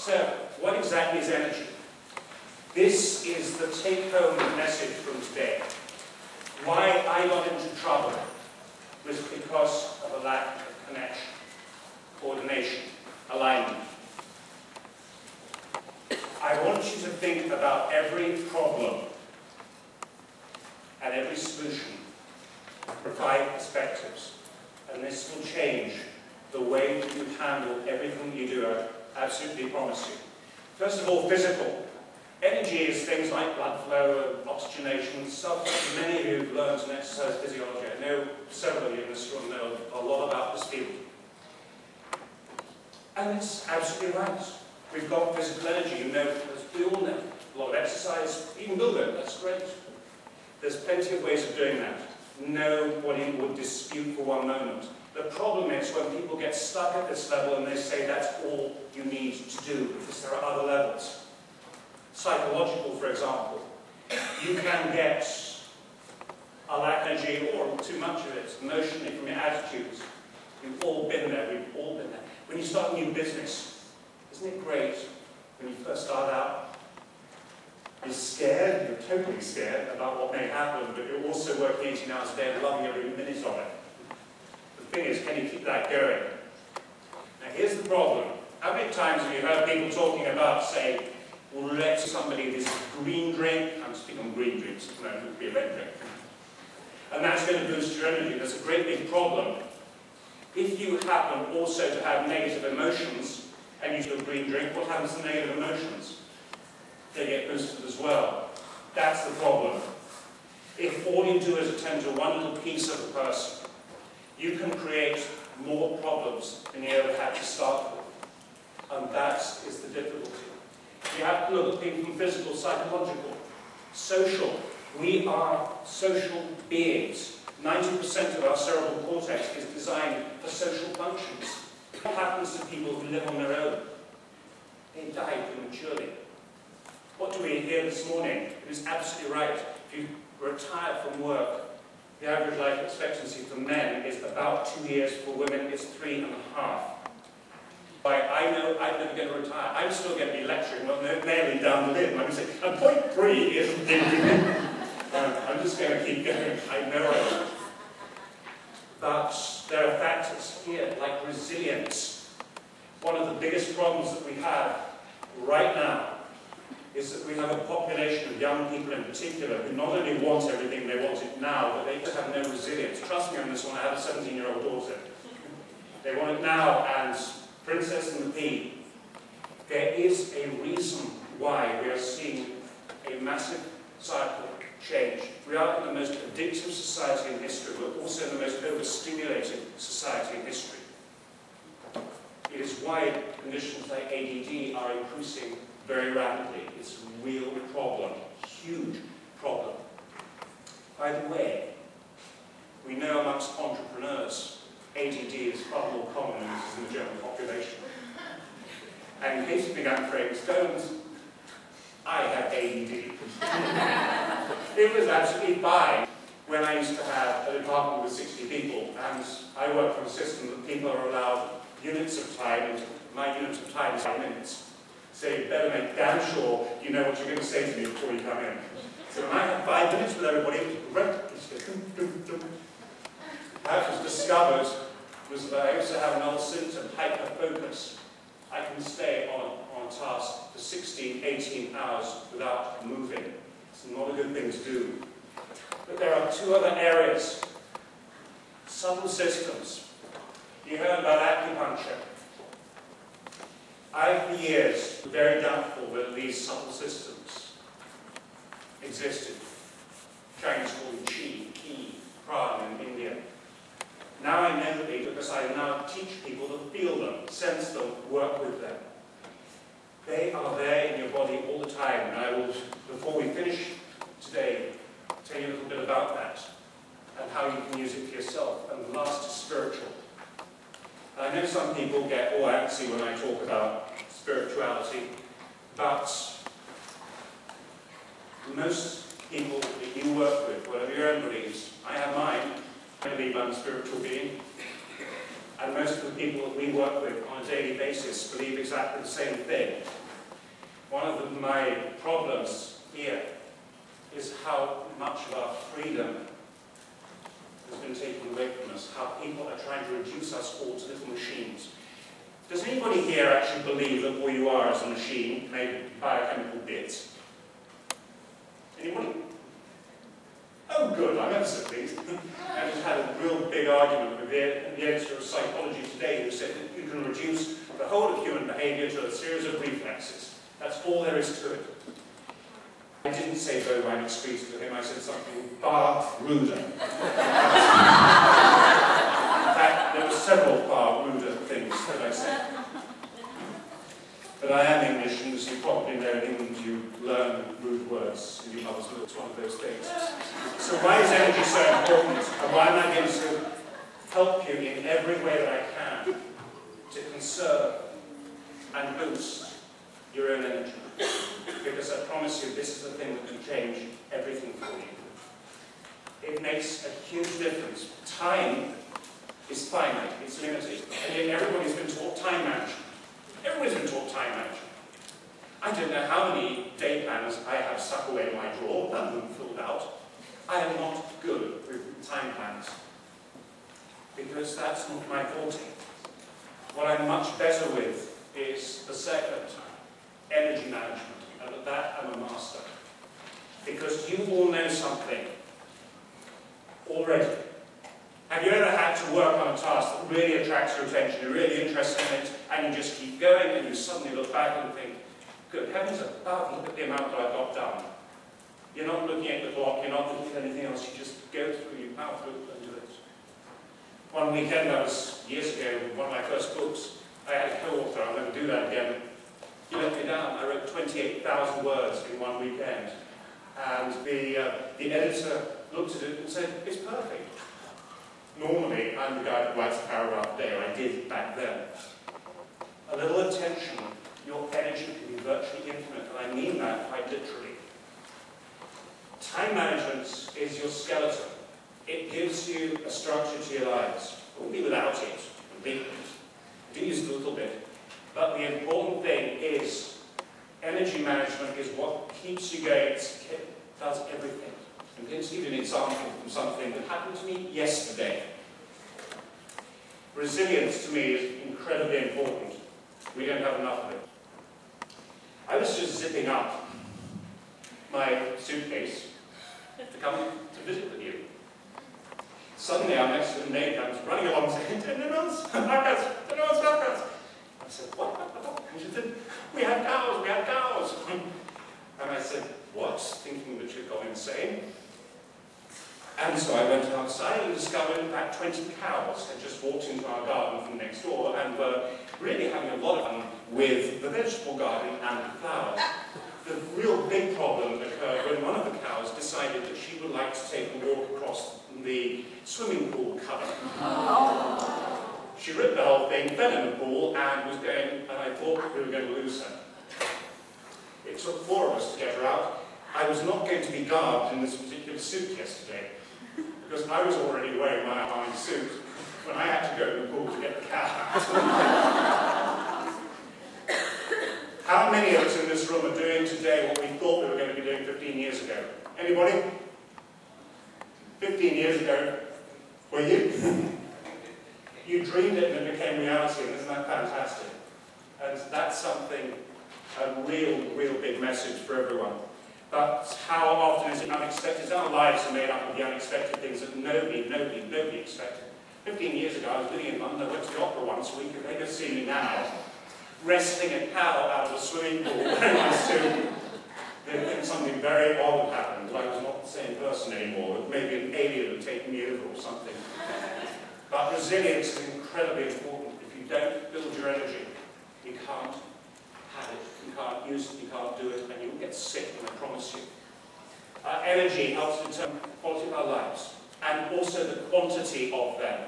So, what exactly is energy? This is the take-home message from today. Why I got into trouble was because of a lack of connection, coordination, alignment. I want you to think about every problem and every solution from 5 perspectives, and this will change the way that you handle everything you do. I absolutely promise you. First of all, physical. Energy is things like blood flow and oxygenation, stuff that many of you have learned in exercise physiology. I know several of you in this room know a lot about this field. And it's absolutely right. We've got physical energy, you know, as we all know. A lot of exercise, even build it, that's great. There's plenty of ways of doing that. Nobody would dispute for one moment. The problem is when people get stuck at this level and they say that's all you need to do, because there are other levels. Psychological, for example. You can get a lack of energy or too much of it emotionally from your attitudes. We've all been there, we've all been there. When you start a new business, isn't it great when you first start out? You're scared, you're totally scared about what may happen, but you're also working 18 hours a day and loving every minute of it. The thing is, can you keep that going? Now here's the problem. How many times have you heard people talking about, say, well, let somebody this green drink, I'm speaking on green drinks, no, it would be a red drink. And that's going to boost your energy. There's a great big problem. If you happen also to have negative emotions, and you do a green drink, what happens to negative emotions? They get boosted as well. That's the problem. If all you do is attend to one little piece of a person, you can create more problems than you ever had to start with. And that is the difficulty. You have to look at things from physical, psychological, social. We are social beings. 90% of our cerebral cortex is designed for social functions. What happens to people who live on their own? They die prematurely. What do we hear this morning? It is absolutely right. If you retire from work, the average life expectancy for men is about 2 years. For women, it's 3.5. I know I'm never going to retire. I'm still going to be lecturing, not nailing down the lid. I'm going to say, and point 3 is I'm just going to keep going. I know it. But there are factors here, like resilience. One of the biggest problems that we have right now is that we have a population of young people in particular who not only want everything, they want it now, but they just have no resilience. Trust me on this one, I have a 17-year-old daughter. They want it now, and Princess and the Pea. There is a reason why we are seeing a massive cycle change. We are in the most addictive society in history. We're also in the most overstimulated society in history. It is why conditions like ADD are increasing very rapidly. It's a real problem, huge problem. By the way, we know amongst entrepreneurs, ADD is far more common than this is in the general population. And in case you think I'm afraid of stones, I have ADD. It was absolutely fine when I used to have a department with 60 people, and I work from a system that people are allowed units of time, and my units of time is 5 minutes. So you better make damn sure you know what you're going to say to me before you come in. So when I had 5 minutes with everybody, it was What was discovered was that I also have another symptom, hyperfocus. I can stay on a task for 16, 18 hours without moving. It's not a good thing to do. But there are 2 other areas. Subtle systems. You heard about acupuncture. I, for years, was very doubtful that these subtle systems existed. Chinese call them qi, prana in India. Now I know that they, because I now teach people to feel them, sense them, work with them. They are there in your body all the time, and I will, before we finish today, tell you a little bit about that, and how you can use it for yourself. And the last is spiritual. I know some people get all antsy when I talk about spirituality, but most people that you work with, whatever your own beliefs, I have mine, I believe I'm a spiritual being. and most of the people that we work with on a daily basis believe exactly the same thing. One of my problems here is how much of our freedom has been taken away from us, how people are trying to reduce us all to little machines. Does anybody here actually believe that all you are is a machine made of biochemical bits? Anybody? Oh good, I'm ever so pleased. I just had a real big argument with the editor of Psychology Today who said that you can reduce the whole of human behaviour to a series of reflexes. That's all there is to it. I didn't say bovine excreta to him, I said something far ruder. In fact, there were several far ruder things that I said. But I am English, and as you probably know, in England you learn rude words, and you must look at one of those things. So why is energy so important, and why am I going to help you in every way that I can to conserve and boost your own energy? Because I promise you, this is the thing that can change everything for you. It makes a huge difference. Time is finite, it's limited, and yet everybody's been taught time management. Everybody's been taught time management. I don't know how many day planners I have stuck away in my drawer, none of them filled out. I am not good with time plans, because that's not my forte. What I'm much better with is the second, energy management, and at that I'm a master. Because you all know something already. Have you ever had to work on a task that really attracts your attention, you're really interested in it, and you just keep going, and you suddenly look back and think, good heavens above, look at the amount that I've got done. You're not looking at the clock, you're not looking at anything else, you just go through, you power through and do it. One weekend, that was years ago, one of my first books, I had a co-author, I'll never do that again. He let me down. I wrote 28,000 words in one weekend. And the editor looked at it and said, it's perfect. Normally, I'm the guy that writes a paragraph a day, or I did back then. A little attention, your energy can be virtually infinite, and I mean that quite literally. Time management is your skeleton. It gives you a structure to your lives. You won't be without it completely. Do use it a little bit. But the important thing is, energy management is what keeps you going, it does everything. I'm going to give you an example from something that happened to me yesterday. Resilience to me is incredibly important. We don't have enough of it. I was just zipping up my suitcase to come to visit with you. Suddenly I'm next to a neighbour, I was running along saying, "Tenemos vacas, tenemos vacas." I said, "What? And she said, we have cows, we have cows." And I said, "What?" Thinking that she'd gone insane. And so I went outside and discovered, in fact, 20 cows had just walked into our garden from next door and were really having a lot of fun with the vegetable garden and the flowers. The real big problem occurred when one of the cows decided that she would like to take a walk across the swimming pool cover. She ripped the whole thing, fell in the pool, and was going, and I thought we were going to lose her. It took 4 of us to get her out. I was not going to be garbed in this particular suit yesterday, because I was already wearing my army suit when I had to go to the pool to get the cow out. How many of us in this room are doing today what we thought we were going to be doing 15 years ago? Anybody? 15 years ago, were you? You dreamed it and it became reality, and isn't that fantastic? And that's something, a real big message for everyone. But how often is it unexpected? Our lives are made up of the unexpected things that nobody expected. 15 years ago, I was living in London. I went to the opera once a week, and they could see me now, wresting a cow out of a swimming pool wearing my suit. They think something very odd had happened. I was not the same person anymore. Maybe an alien had taken me over or something. But resilience is incredibly important. If you don't build your energy, you can't have it, you can't use it, you can't do it, and you'll get sick, and I promise you. Energy helps determine the quality of our lives, and also the quantity of them.